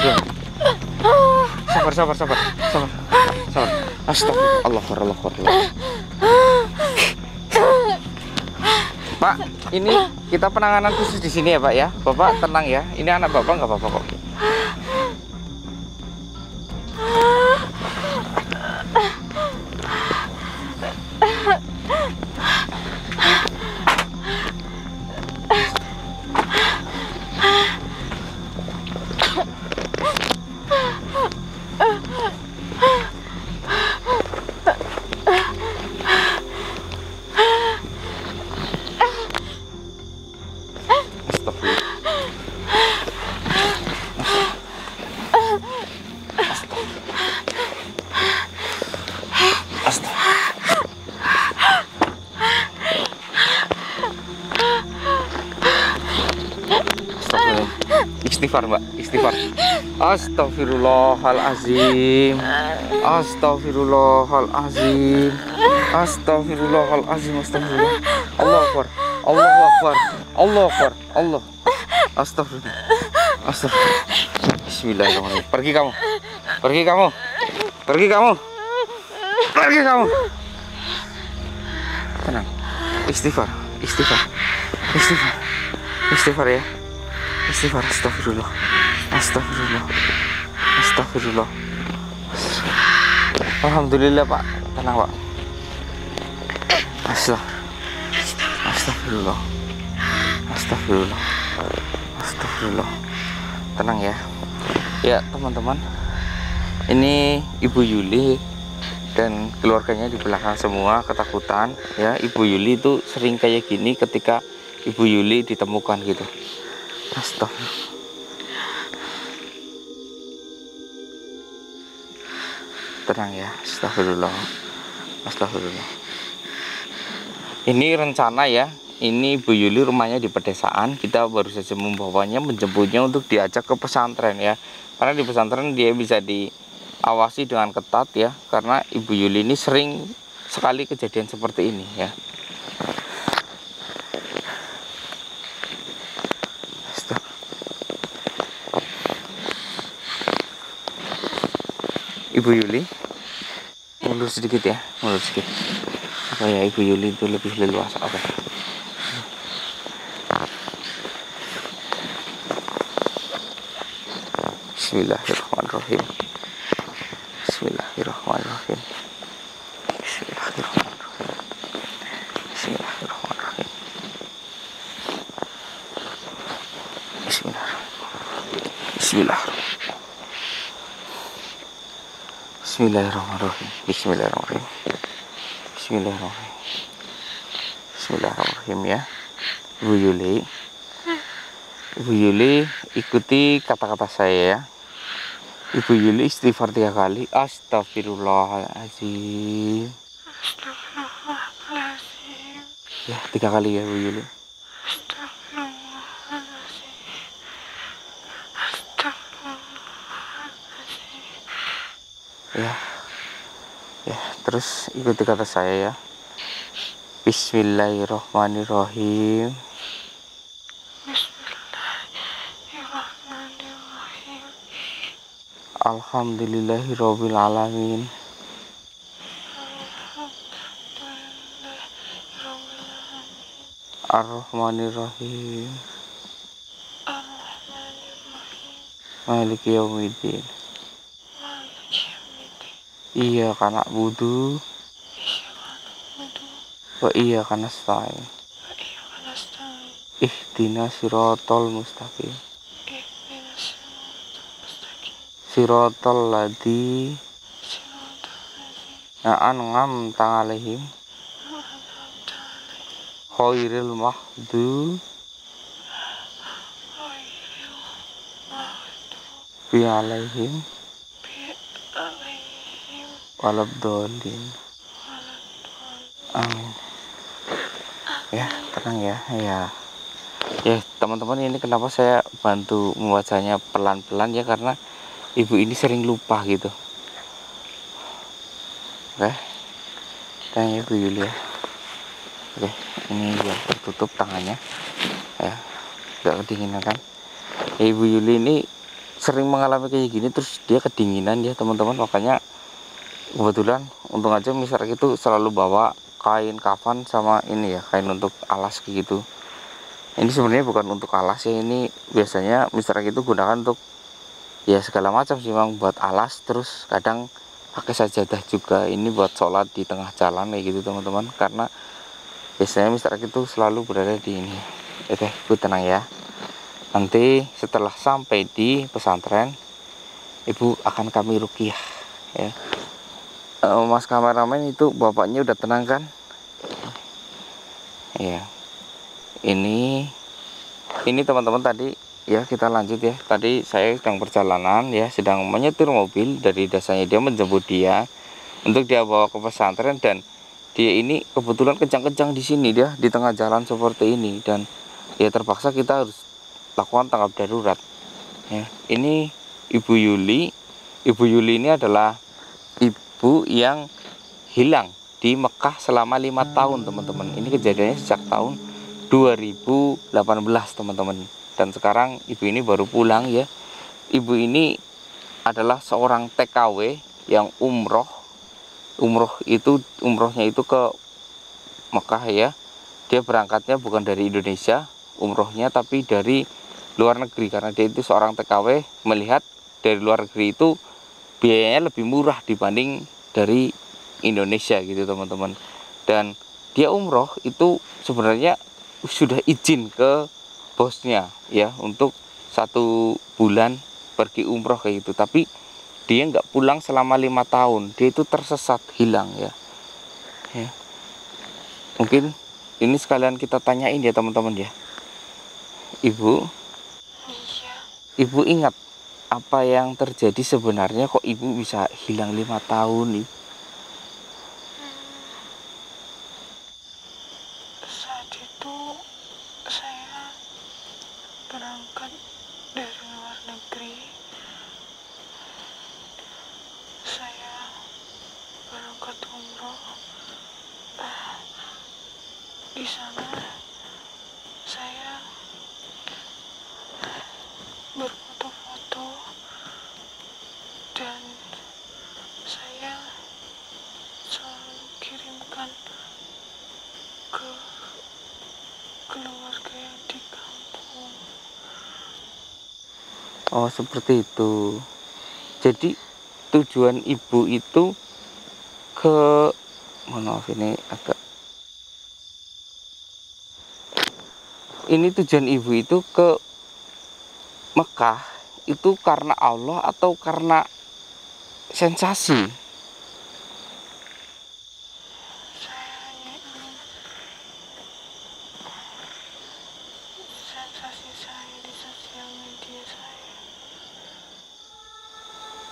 astagfirullah. Sabar, sabar, sabar, sabar, sabar. Astagfirullah, Allah Akbar. Pak, ini kita penanganan khusus di sini ya Pak ya. Bapak tenang ya. Ini anak Bapak nggak apa-apa kok. Istighfar Mbak, istighfar. Astagfirullahalazim. Astagfirullahalazim. Astagfirullahalazim. Astagfirullah. Allahu Akbar. Allahu Akbar. Allahu Akbar. Allah. Astagfirullah. Astagfirullah. Bismillahirrahmanirrahim. Pergi kamu. Pergi kamu. Pergi kamu. Pergi kamu. Tenang. Istighfar. Istighfar. Istighfar. Istighfar ya. Istighfar. Astagfirullah. Astagfirullah. Astagfirullah. Alhamdulillah Pak. Tenang Pak. Astagfirullah. Astagfirullah. Astagfirullah. Tenang ya. Ya teman-teman, ini Ibu Yuli dan keluarganya di belakang semua ketakutan ya. Ibu Yuli itu sering kayak gini ketika Ibu Yuli ditemukan gitu. Astagfirullah. Tenang ya. Astagfirullah. Astagfirullah. Ini rencana ya. Ini Ibu Yuli rumahnya di pedesaan. Kita baru saja membawanya, menjemputnya untuk diajak ke pesantren ya. Karena di pesantren dia bisa diawasi dengan ketat ya. Karena Ibu Yuli ini sering sekali kejadian seperti ini ya. Ibu Yuli mundur sedikit ya, mundur sedikit. Apa ya, Ibu Yuli itu lebih leluasa. Oke. Bismillahirrahmanirrahim. Bismillahirrahmanirrahim. Bismillahirrahmanirrahim. Bismillahirrahmanirrahim. Bismillahirrahmanirrahim. Bismillahirrahmanirrahim. Bismillahirrahmanirrahim. Bismillahirrahmanirrahim. Bismillahirrahmanirrahim ya. Ibu Yuli. Ibu Yuli ikuti kata-kata saya ya. Ibu Yuli istighfar 3 kali. Astagfirullahaladzim. Astagfirullahaladzim. Ya 3 kali ya Ibu Yuli. Ya, ya, terus ikuti kata saya ya. Bismillahirrahmanirrahim. Bismillahirrahmanirrahim. Alhamdulillahirabbil alamin. Ar-Rahmanirrahim. Maliki yaumiddin. Iyyaka na'budu wa iyyaka nasta'in. Ihdinas siratal mustaqim. Siratal ladzi an'amta 'alaihim ghairil maghdubi 'alaihim waladhdallin. Amin. Ya, tenang ya. Ya teman-teman, ini kenapa saya bantu membacanya pelan-pelan ya, karena ibu ini sering lupa gitu. Oke, tanya Ibu Yuli ya. Oke, ini ya tertutup tangannya ya, nggak kedinginan kan ya. Ibu Yuli ini sering mengalami kayak gini, terus dia kedinginan ya teman-teman. Makanya kebetulan untung aja Mister X itu selalu bawa kain kafan sama ini ya, kain untuk alas kayak gitu. Ini sebenarnya bukan untuk alas ya, ini biasanya Mister X itu gunakan untuk ya segala macam sih, memang buat alas, terus kadang pakai sajadah juga. Ini buat sholat di tengah jalan kayak gitu teman-teman, karena biasanya Mister X itu selalu berada di ini. Oke, Ibu tenang ya. Nanti setelah sampai di pesantren, Ibu akan kami ruqyah ya. Mas kameramen itu bapaknya udah tenang kan? Ya. Ini teman-teman tadi ya, kita lanjut ya. Tadi saya sedang perjalanan ya, sedang menyetir mobil dari desanya dia, menjemput dia untuk dia bawa ke pesantren. Dan dia ini kebetulan kencang-kencang di sini, dia di tengah jalan seperti ini, dan ya terpaksa kita harus lakukan tanggap darurat ya. Ini Ibu Yuli. Ibu Yuli ini adalah ibu yang hilang di Mekah selama 5 tahun teman-teman. Ini kejadiannya sejak tahun 2018 teman-teman, dan sekarang ibu ini baru pulang ya. Ibu ini adalah seorang TKW yang umrohnya itu ke Mekah ya. Dia berangkatnya bukan dari Indonesia umrohnya, tapi dari luar negeri, karena dia itu seorang TKW. Melihat dari luar negeri itu biayanya lebih murah dibanding dari Indonesia gitu teman-teman. Dan dia umroh itu sebenarnya sudah izin ke bosnya ya untuk 1 bulan pergi umroh kayak gitu, tapi dia nggak pulang selama 5 tahun. Dia itu tersesat, hilang ya. Mungkin ini sekalian kita tanyain ya teman-teman ya. Ibu ingat apa yang terjadi sebenarnya, kok ibu bisa hilang 5 tahun nih? Saat itu saya berangkat dari luar negeri. Saya berangkat umroh. Di sana saya berfoto-foto dan saya selalu kirimkan ke keluarga yang di kampung. Oh seperti itu. Jadi tujuan ibu itu ke, maaf ini agak, ini tujuan ibu itu ke Mekah itu karena Allah atau karena sensasi? Saya hanya ingin sensasi saya di sosial media saya.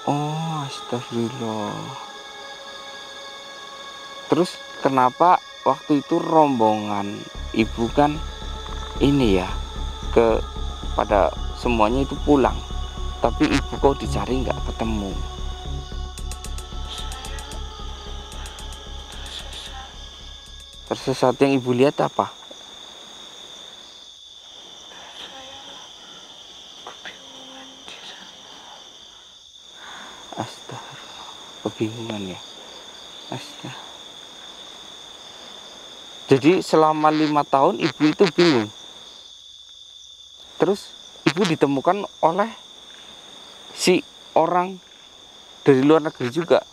Oh astagfirullah. Terus kenapa waktu itu rombongan ibu kan ini ya, ke pada semuanya itu pulang, tapi ibu kok dicari nggak ketemu? Saya tersesat. Tersesat. Yang ibu lihat apa? Saya kebingungan di sana. Astagfirullah, kebingungan ya. Astagfirullah. Jadi selama 5 tahun ibu itu bingung. Terus ibu ditemukan oleh si orang dari luar negeri juga.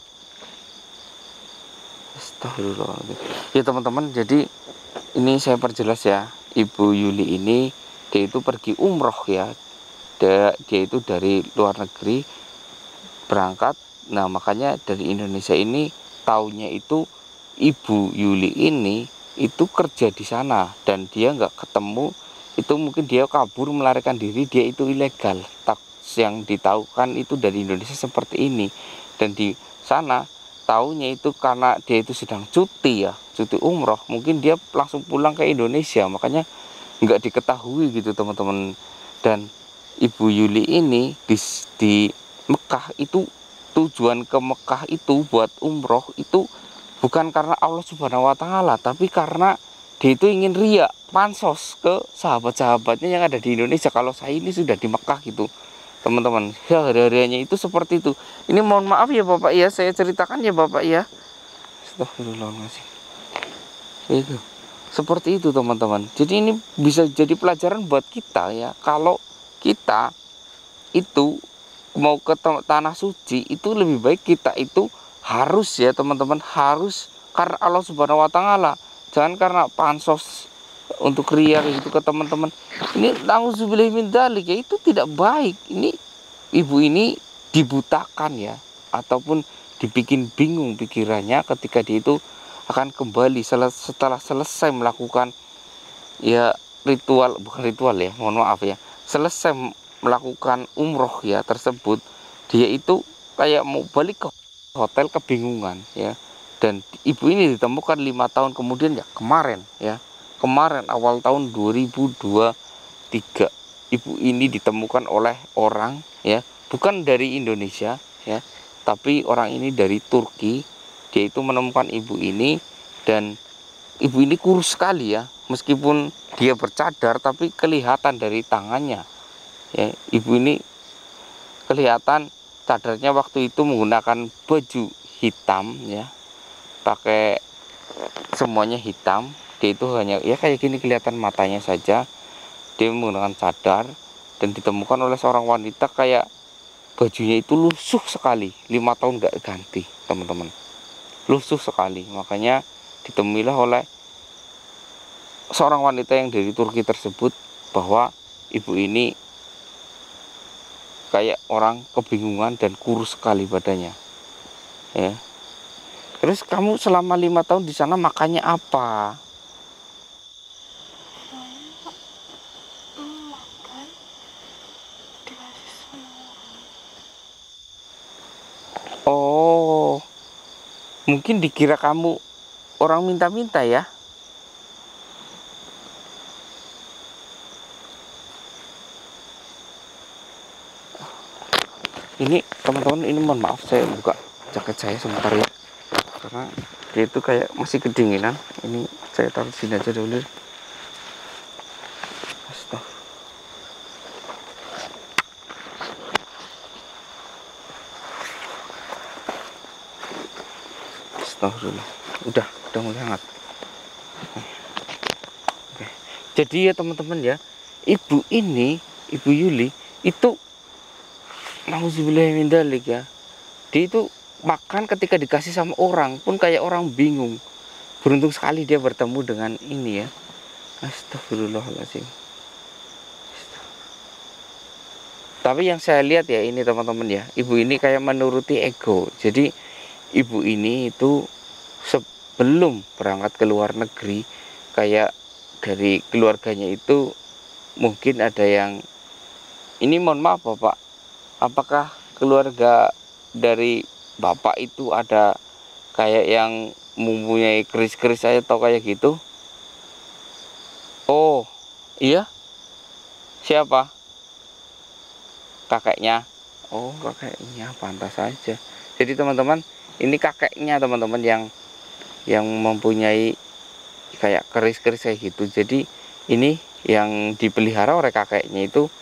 Astagfirullah. Ya teman-teman, jadi ini saya perjelas ya. Ibu Yuli ini dia itu pergi umroh ya. Dia itu dari luar negeri berangkat. Nah makanya dari Indonesia ini taunya itu Ibu Yuli ini itu kerja di sana, dan dia nggak ketemu. Itu mungkin dia kabur melarikan diri, dia itu ilegal. Yang ditahukan itu dari Indonesia seperti ini, dan di sana tahunya itu karena dia itu sedang cuti ya, cuti umroh, mungkin dia langsung pulang ke Indonesia, makanya nggak diketahui gitu teman-teman. Dan Ibu Yuli ini di Mekah itu, tujuan ke Mekah itu buat umroh itu bukan karena Allah Subhanahu wa Ta'ala, tapi karena dia itu ingin riya, pansos ke sahabat-sahabatnya yang ada di Indonesia kalau saya ini sudah di Mekah gitu. teman-teman. Ya, hari-harinya itu seperti itu. Ini mohon maaf ya Bapak ya, saya ceritakan ya Bapak ya. Astagfirullahaladzim. Itu seperti itu teman-teman. Jadi ini bisa jadi pelajaran buat kita ya. Kalau kita itu mau ke tanah suci, itu lebih baik kita itu harus ya teman-teman, harus karena Allah Subhanahu wa taala. Jangan karena pansos untuk ria gitu ke teman-teman. Ini nauzubillahi min dzalik ya, itu tidak baik. Ini ibu ini dibutakan ya, ataupun dibikin bingung pikirannya ketika dia itu akan kembali setelah selesai melakukan ya ritual, bukan ritual ya, mohon maaf ya, selesai melakukan umroh ya tersebut, dia itu kayak mau balik ke hotel kebingungan ya. Dan ibu ini ditemukan 5 tahun kemudian ya, kemarin awal tahun 2023 ibu ini ditemukan oleh orang ya, bukan dari Indonesia ya, tapi orang ini dari Turki. Dia itu menemukan ibu ini, dan ibu ini kurus sekali ya, meskipun dia bercadar tapi kelihatan dari tangannya ya. Ibu ini kelihatan cadarnya waktu itu menggunakan baju hitam ya, pakai semuanya hitam. Dia itu hanya ya kayak gini, kelihatan matanya saja. Dia menggunakan cadar dan ditemukan oleh seorang wanita kayak bajunya itu lusuh sekali, 5 tahun nggak ganti teman-teman, lusuh sekali. Makanya ditemuilah oleh seorang wanita yang dari Turki tersebut bahwa ibu ini kayak orang kebingungan dan kurus sekali badannya ya. Terus kamu selama 5 tahun di sana makannya apa? Makan dikasih sama orang. Oh, mungkin dikira kamu orang minta-minta ya. Ini teman-teman, ini mohon maaf saya buka jaket saya sebentar ya, karena dia itu kayak masih kedinginan. Ini saya taruh sini aja dulu. Astagfirullah. Udah mulai hangat. Oke. Jadi ya teman-teman ya, ibu ini, Ibu Yuli itu nauzubillahi min dzalik ya. Dia itu makan ketika dikasih sama orang pun kayak orang bingung. Beruntung sekali dia bertemu dengan ini ya. Astagfirullahaladzim. Tapi yang saya lihat ya ini teman-teman ya, ibu ini kayak menuruti ego. Jadi ibu ini itu sebelum berangkat ke luar negeri, kayak dari keluarganya itu mungkin ada yang, ini mohon maaf Bapak, apakah keluarga dari Bapak itu ada kayak yang mempunyai keris-keris atau kayak gitu? Oh iya, siapa? Kakeknya. Oh kakeknya, pantas saja. Jadi teman-teman, ini kakeknya teman-teman yang mempunyai kayak keris-keris kayak gitu. Jadi ini yang dipelihara oleh kakeknya itu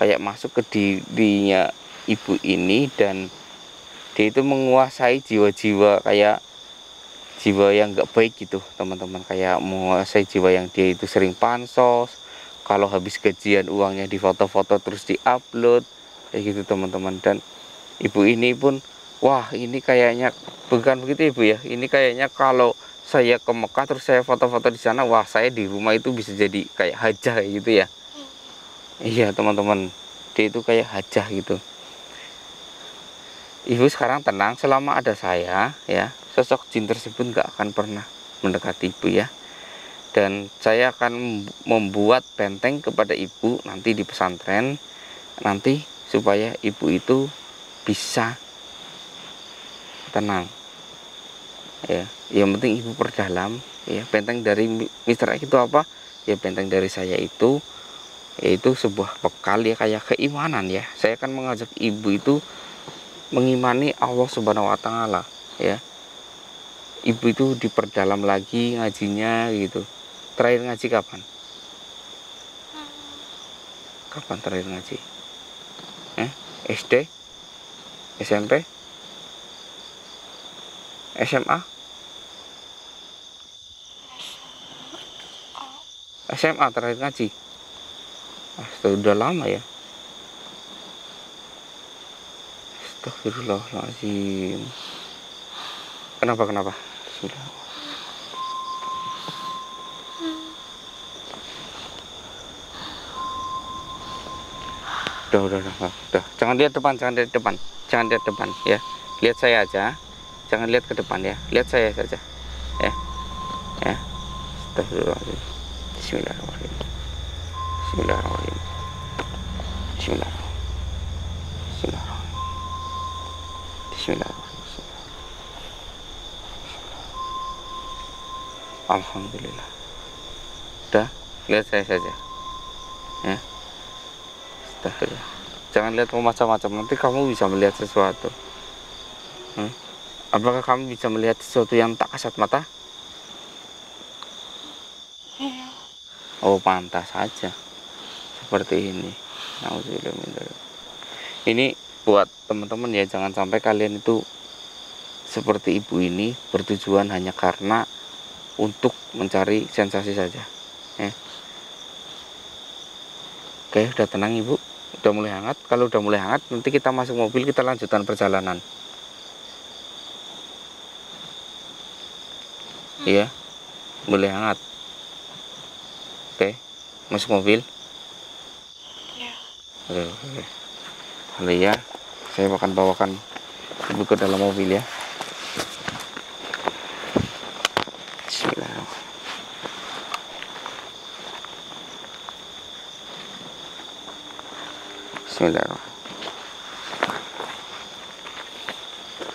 kayak masuk ke dirinya ibu ini, dan dia itu menguasai jiwa-jiwa kayak jiwa yang nggak baik gitu teman-teman, kayak menguasai jiwa yang dia itu sering pansos, kalau habis gajian uangnya di foto-foto terus diupload kayak gitu teman-teman. Dan ibu ini pun, wah ini kayaknya bukan begitu ibu ya, ini kayaknya kalau saya ke Mekah terus saya foto-foto di sana, wah saya di rumah itu bisa jadi kayak hajah kayak gitu ya. Iya teman-teman, dia itu kayak hajah gitu. Ibu sekarang tenang, selama ada saya ya, sosok jin tersebut nggak akan pernah mendekati ibu ya. Dan saya akan membuat benteng kepada ibu nanti di pesantren, nanti supaya ibu itu bisa tenang ya. Yang penting ibu perdalam ya. Benteng dari Mr. X itu apa ya? Benteng dari saya itu yaitu sebuah bekal ya, kayak keimanan ya. Saya akan mengajak ibu itu mengimani Allah Subhanahu wa taala ya. Ibu itu diperdalam lagi ngajinya gitu. Terakhir ngaji kapan? Kapan terakhir ngaji? SD, SMP, SMA, SMA terakhir ngaji. Udah lama ya. Astagfirullahaladzim. Kenapa? Bismillah. Udah. Jangan lihat depan ya. Lihat saya aja. Jangan lihat ke depan ya. Lihat saya saja. Ya. Astagfirullahaladzim. Bismillahirrahmanirrahim. Alhamdulillah. Udah, lihat saya saja. Ya. Astagfirullah. Jangan lihat macam-macam, nanti kamu bisa melihat sesuatu. Apakah kamu bisa melihat sesuatu yang tak kasat mata? Iya. Oh, pantas saja. Seperti ini. Ini buat teman-teman ya, jangan sampai kalian itu seperti ibu ini bertujuan hanya karena untuk mencari sensasi saja. Oke, udah tenang ibu, udah mulai hangat. Kalau udah mulai hangat, nanti kita masuk mobil, kita lanjutkan perjalanan. Iya, mulai hangat. Oke, masuk mobil. Iya. Oke. Halo ya, saya akan bawakan ibu ke dalam mobil ya. Bismillahirrahmanirrahim.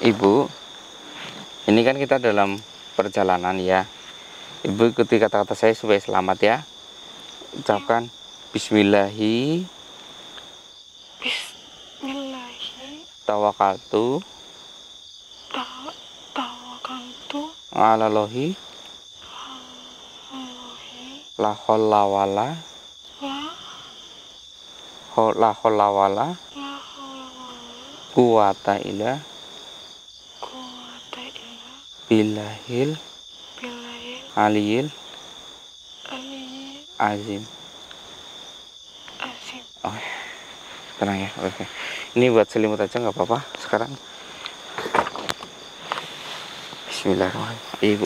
Ibu, ini kan kita dalam perjalanan ya. Ibu ikuti kata-kata saya supaya selamat ya. Ucapkan Bismillahi tawakaltu alallahi la haula wala quwata illa billahil aliyil azim. Oh, tenang ya. Oke. Ini buat selimut aja nggak apa-apa sekarang. Bismillahirrahmanirrahim. Ibu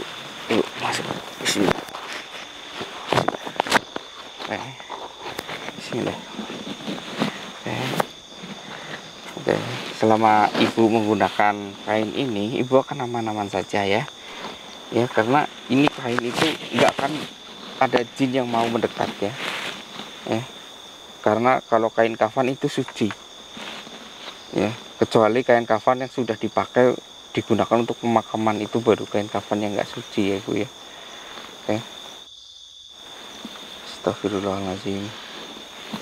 masuk. Bismillah. Bismillah. Oke. Selama ibu menggunakan kain ini, ibu akan aman-aman saja ya. Ya, karena ini kain itu nggak akan ada jin yang mau mendekat ya. Karena kalau kain kafan itu suci ya, kecuali kain kafan yang sudah dipakai digunakan untuk pemakaman, itu baru kain kafan yang nggak suci ya ibu ya. Oke. Astagfirullahaladzim.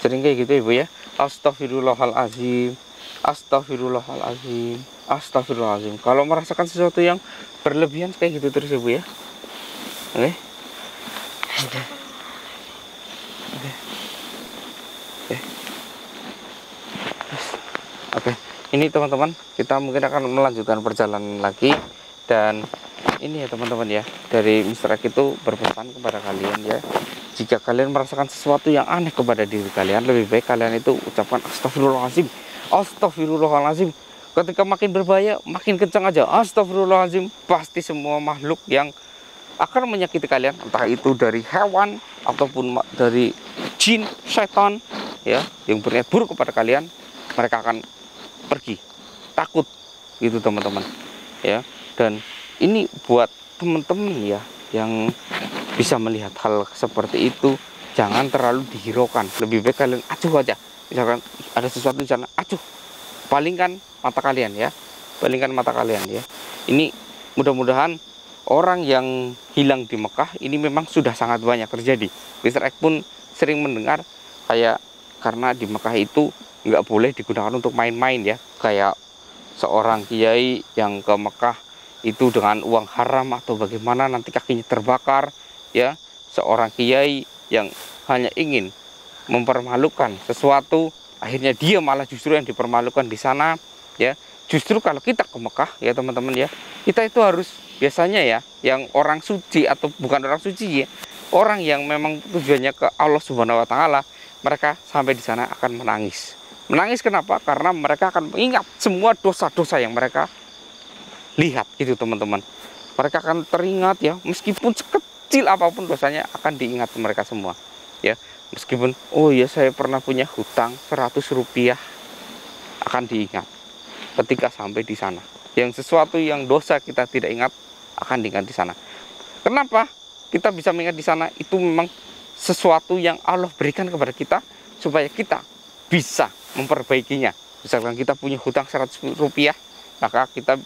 Sering kayak gitu ibu ya. Astagfirullahaladzim. Kalau merasakan sesuatu yang berlebihan kayak gitu terus ibu ya. Oke. Oke, ini teman-teman, kita mungkin akan melanjutkan perjalanan lagi. Dan ini ya teman-teman ya, dari Mr. X itu berpesan kepada kalian ya, jika kalian merasakan sesuatu yang aneh kepada diri kalian, lebih baik kalian itu ucapkan astagfirullahaladzim. Ketika makin berbahaya, makin kencang aja astagfirullahaladzim. Pasti semua makhluk yang akan menyakiti kalian, entah itu dari hewan ataupun dari jin, setan ya, yang berniat buruk kepada kalian, mereka akan pergi, takut gitu teman-teman ya. Dan ini buat teman-teman ya yang bisa melihat hal seperti itu, jangan terlalu dihiraukan. Lebih baik kalian acuh aja. Misalkan ada sesuatu di sana, acuh, palingkan mata kalian ya, Ini mudah-mudahan orang yang hilang di Mekah ini memang sudah sangat banyak terjadi. Mr. X pun sering mendengar kayak, karena di Mekah itu nggak boleh digunakan untuk main-main ya, kayak seorang kiai yang ke Mekah itu dengan uang haram atau bagaimana nanti kakinya terbakar ya. Seorang kiai yang hanya ingin mempermalukan sesuatu akhirnya dia malah justru yang dipermalukan di sana ya. Justru kalau kita ke Mekah ya teman-teman ya, kita itu harus biasanya ya, yang orang suci atau bukan orang suci ya, orang yang memang tujuannya ke Allah Subhanahu wa taala, mereka sampai di sana akan menangis. Menangis kenapa? Karena mereka akan mengingat semua dosa-dosa yang mereka lihat gitu teman-teman. Mereka akan teringat ya, meskipun sekecil apapun dosanya akan diingat mereka semua ya. Meskipun oh ya saya pernah punya hutang 100 rupiah, akan diingat ketika sampai di sana. Yang sesuatu yang dosa kita tidak ingat akan diingat di sana. Kenapa kita bisa mengingat di sana? Itu memang sesuatu yang Allah berikan kepada kita supaya kita bisa memperbaikinya. Misalkan kita punya hutang 100 rupiah, maka kita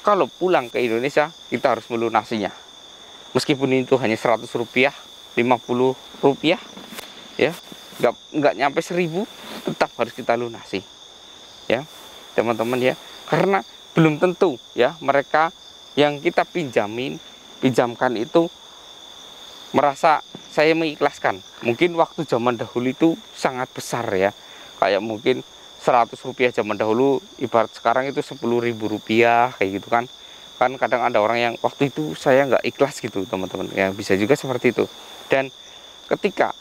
kalau pulang ke Indonesia kita harus melunasinya. Meskipun itu hanya 100 rupiah, 50 rupiah ya, nggak nyampe 1000, tetap harus kita lunasi ya teman-teman ya. Karena belum tentu ya mereka yang kita pinjamkan itu merasa saya mengikhlaskan. Mungkin waktu zaman dahulu itu sangat besar ya, kayak mungkin 100 rupiah zaman dahulu ibarat sekarang itu 10.000 rupiah kayak gitu kan. Kan kadang ada orang yang waktu itu saya nggak ikhlas gitu teman-teman ya, bisa juga seperti itu. Dan ketika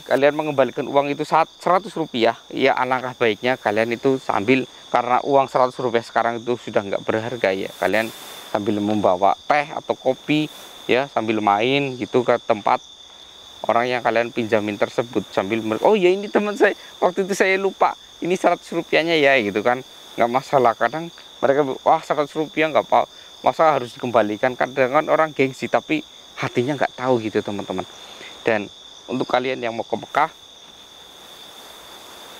kalian mengembalikan uang itu 100 rupiah ya, alangkah baiknya kalian itu sambil, karena uang 100 rupiah sekarang itu sudah nggak berharga ya, kalian sambil membawa teh atau kopi ya, sambil main gitu ke tempat orang yang kalian pinjamin tersebut, sambil oh ya ini teman saya waktu itu saya lupa ini 100 rupiahnya ya gitu kan, nggak masalah. Kadang mereka wah 100 rupiah nggak apa masa harus dikembalikan, kadang kan orang gengsi tapi hatinya nggak tahu gitu teman-teman. Dan untuk kalian yang mau ke Mekah,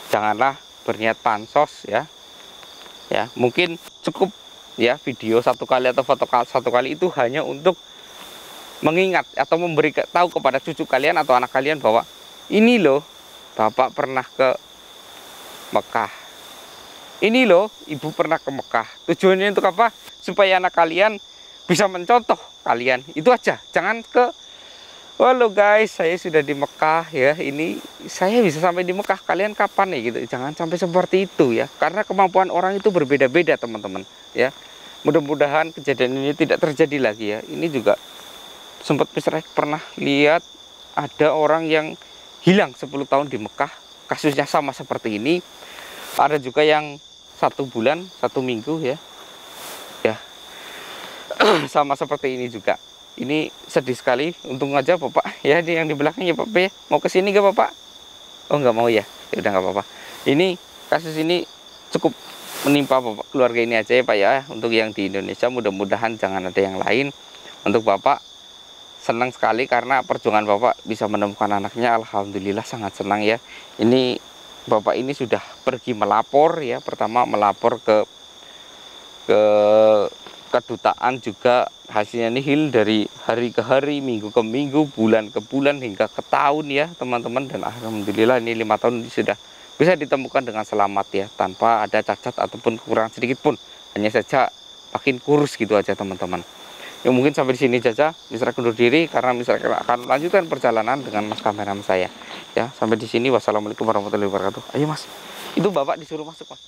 janganlah berniat pansos ya. Ya, mungkin cukup ya video satu kali atau foto satu kali itu hanya untuk mengingat atau memberi tahu kepada cucu kalian atau anak kalian bahwa ini loh bapak pernah ke Mekah. Ini loh ibu pernah ke Mekah. Tujuannya untuk apa? Supaya anak kalian bisa mencontoh kalian. Itu aja. Jangan ke halo guys, saya sudah di Mekah ya. Ini saya bisa sampai di Mekah. Kalian kapan nih gitu? Jangan sampai seperti itu ya. Karena kemampuan orang itu berbeda-beda teman-teman ya. Mudah-mudahan kejadian ini tidak terjadi lagi ya. Ini juga sempat pernah lihat ada orang yang hilang 10 tahun di Mekah. Kasusnya sama seperti ini. Ada juga yang 1 bulan, 1 minggu ya. Ya. Sama seperti ini juga. Ini sedih sekali. Untung aja bapak ya, ini yang di belakang ya bapak ya. Mau ke sini gak bapak? Oh nggak mau ya. Ya udah nggak apa-apa. Ini kasus ini cukup menimpa bapak keluarga ini aja ya pak ya. Untuk yang di Indonesia mudah-mudahan jangan ada yang lain. Untuk bapak senang sekali karena perjuangan bapak bisa menemukan anaknya. Alhamdulillah sangat senang ya. Ini bapak ini sudah pergi melapor ya. Pertama melapor ke kedutaan, juga hasilnya nihil dari hari ke hari, minggu ke minggu, bulan ke bulan, hingga ke tahun ya teman-teman. Dan alhamdulillah ini 5 tahun ini sudah bisa ditemukan dengan selamat ya, tanpa ada cacat ataupun kekurangan sedikit pun, hanya saja makin kurus gitu aja teman-teman. Ya mungkin sampai di sini saja, Mr. undur diri karena Mr. akan melanjutkan perjalanan dengan mas kameramen saya ya. Sampai di sini, wassalamualaikum warahmatullahi wabarakatuh. Ayo mas, itu bapak disuruh masuk mas.